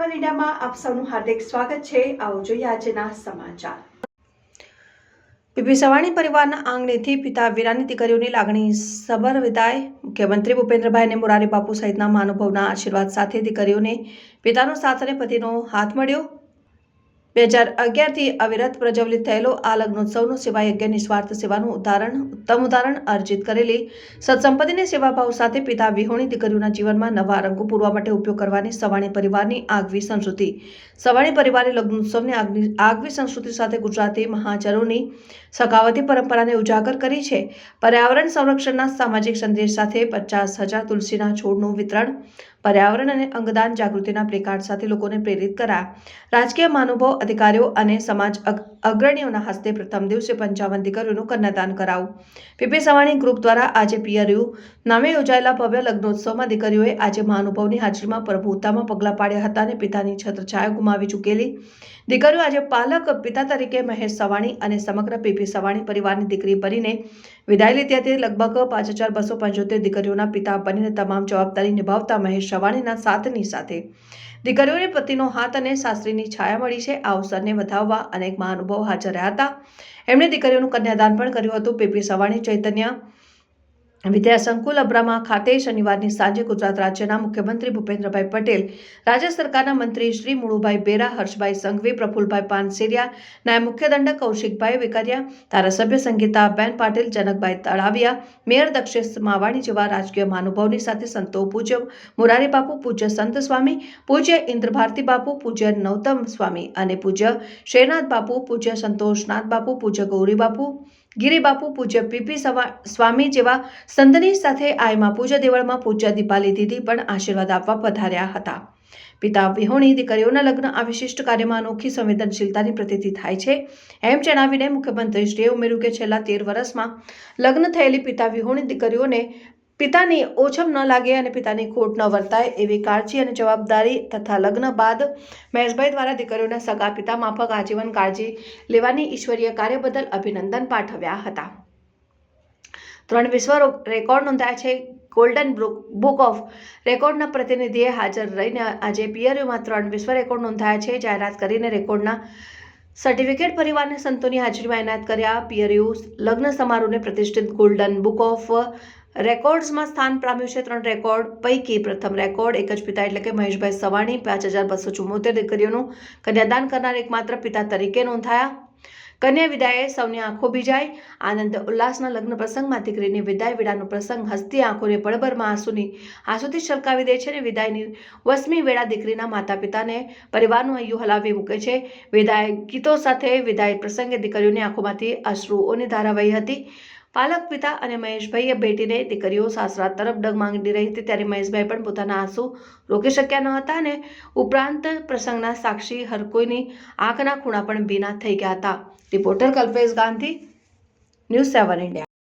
7 ઇન્ડિયામાં આપ સૌનું હાર્દિક સ્વાગત છે। આવો જોઈએ આજના સમાચાર। પીપી સવાણી પરિવારના આંગણેથી પિતા વીરાની દીકરીઓની લાગણી સબર વિદાય। મુખ્યમંત્રી ભૂપેન્દ્રભાઈ અને મોરારી બાપુ સહિતના મહાનુભાવોના આશીર્વાદ સાથે દીકરીઓને પિતાનો સાથ અને પતિનો હાથ મળ્યો। 2011 થી અવિરત પ્રજ્વલિત થયેલો આ લગ્નોત્સવનો સેવા યજ્ઞ નિસ્વાર્થ સેવાનું ઉત્તમ ઉદાહરણ અર્જિત કરેલી સત્સંપત્તિને સેવાભાવ સાથે પિતા વિહોણી દીકરીઓના જીવનમાં નવા રંગો પૂરવા માટે ઉપયોગ કરવાની સવાણી પરિવારની આગવી સંસ્કૃતિ। સવાણી પરિવારે લગ્નોત્સવની આગવી સંસ્કૃતિ સાથે ગુજરાતી મહાજનોની સખાવતી પરંપરાને ઉજાગર કરી છે। પર્યાવરણ સંરક્ષણના સામાજિક સંદેશ સાથે 50,000 તુલસીના છોડનું વિતરણ, પર્યાવરણ અને અંગદાન જાગૃતિના પ્લેકાર્ડ સાથે લોકોને પ્રેરિત કરાયા। રાજકીય મહાનુભાવ, અધિકારીઓ અને સમાજ અગ્રણીઓના હસ્તે પ્રથમ દિવસે 55 દીકરીઓનું કન્યાદાન કરાયું। પીપી સવાણી ગ્રુપ દ્વારા આજે પીઆરયુ નામે યોજાયેલા ભવ્ય લગ્નોત્સવમાં દીકરીઓએ આજે મહાનુભાવની હાજરીમાં પ્રભુતામાં પગલાં પાડ્યા હતા અને પિતાની છત્રછાયા ગુમાવી ચૂકેલી દીકરીઓ આજે પાલક પિતા તરીકે મહેશ સવાણી અને સમગ્ર પીપી સવાણી પરિવારની દીકરી બનીને વિદાય લીધી હતી। લગભગ 5,275 દીકરીઓના પિતા બનીને તમામ જવાબદારી નિભાવતા મહેશ સવાણીના સાથની સાથે દીકરીઓને પતિનો હાથ અને સાસરીની છાયા મળી છે। આ અવસરને વધાવવા અનેક મહાનુભાવો હાજર રહ્યા હતા। એમણે દીકરીઓનું કન્યાદાન પણ કર્યું હતું। પીપી સવાણી ચૈતન્ય વિદ્યા સંકુલ અબ્રામા ખાતે શનિવારની સાંજે ગુજરાત રાજ્યના મુખ્યમંત્રી ભૂપેન્દ્રભાઈ પટેલ, રાજ્ય સરકારના મંત્રી શ્રી મુળુભાઈ બેરા, હર્ષભાઈ સંઘવી, પ્રફુલભાઈ પાનસેરિયા, નાયબ મુખ્ય દંડક કૌશિકભાઈ વેકરિયા, ધારાસભ્ય સંગીતાબેન પાટીલ, જનકભાઈ તળાવિયા, મેયર દક્ષેશ માવાણી જેવા રાજકીય મહાનુભાવોની સાથે સંતો પૂજ્ય મોરારી બાપુ, પૂજ્ય સંત સ્વામી, પૂજ્ય ઇન્દ્રભારતી બાપુ, પૂજ્ય નૌતમ સ્વામી અને પૂજ્ય શેરનાથ બાપુ, પૂજ્ય સંતોષનાથ બાપુ, પૂજ્ય ગૌરી બાપુ, ગિરી બાપુ, પૂજ્ય પીપી સ્વામી જેવા સંતની સાથે આયમાં પૂજ્ય દેવળમાં પૂજ્ય દીપાલી દીદી પણ આશીર્વાદ આપવા પધાર્યા હતા। પિતા વિહોણી દીકરીઓના લગ્ન આ વિશિષ્ટ કાર્યમાં અનોખી સંવેદનશીલતાની પ્રતીતિ થાય છે એમ જણાવીને મુખ્યમંત્રીશ્રીએ ઉમેર્યું કે છેલ્લા 13 વર્ષમાં લગ્ન થયેલી પિતા વિહોણી દીકરીઓને પિતાની ઓછમ ન લાગે અને પિતાની ખોટ ન વર્તાય એવી કાળજી અને જવાબદારી તથા લગ્ન બાદ મહેશભાઈ દ્વારા દીકરીઓના સગા પિતા માફક આજીવન કાળજી લેવાની ઈશ્વરીય કાર્ય બદલ અભિનંદન પાઠવ્યા હતા। 3 વિશ્વ રેકોર્ડ નોંધાયા છે। ગોલ્ડન બુક ઓફ રેકોર્ડના પ્રતિનિધિએ હાજર રહીને આજે પીઆરયુમાં 3 વિશ્વ રેકોર્ડ નોંધાયા છે। જાહેરાત કરીને રેકોર્ડના સર્ટિફિકેટ પરિવારને સંતોની હાજરીમાં એનાયત કર્યા। પીઆરયુ લગ્ન સમારોહને પ્રતિષ્ઠિત ગોલ્ડન બુક ઓફ રેકોર્ડ્સમાં સ્થાન પામ્યું છે। 3 રેકોર્ડ પૈકી પ્રથમ રેકોર્ડ એક જ પિતા એટલે કે મહેશભાઈ સવાણી 5,274 દીકરીઓનું કન્યાદાન કરનાર એકમાત્ર પિતા તરીકે નોંધાયા। કન્યા વિદાયે સૌની આંખો ભીજાય। આનંદ ઉલ્લાસના લગ્ન પ્રસંગમાં દીકરીની વિદાય વેળાનો પ્રસંગ હસતી આંખોને પળભરમાં આંસુથી છલકાવી દે છે અને વિદાયની વસમી વેળા દીકરીના માતા પિતાને પરિવારનું હૈયું હલાવી મૂકે છે। વિદાય ગીતો સાથે વિદાય પ્રસંગે દીકરીઓની આંખોમાંથી અશ્રુઓની ધારા વહી હતી। પાલક પિતા અને મહેશભાઈએ ભેટીને દીકરીઓ સાસરા તરફ ડગ માંડી રહી હતી ત્યારે મહેશભાઈ પણ પોતાના આંસુ રોકી શક્યા ન હતા અને ઉપરાંત પ્રસંગના સાક્ષી હર કોઈની આંખના ખૂણા પણ ભીના થઈ ગયા હતા। Reporter Kalpesh Gandhi, news 7 India.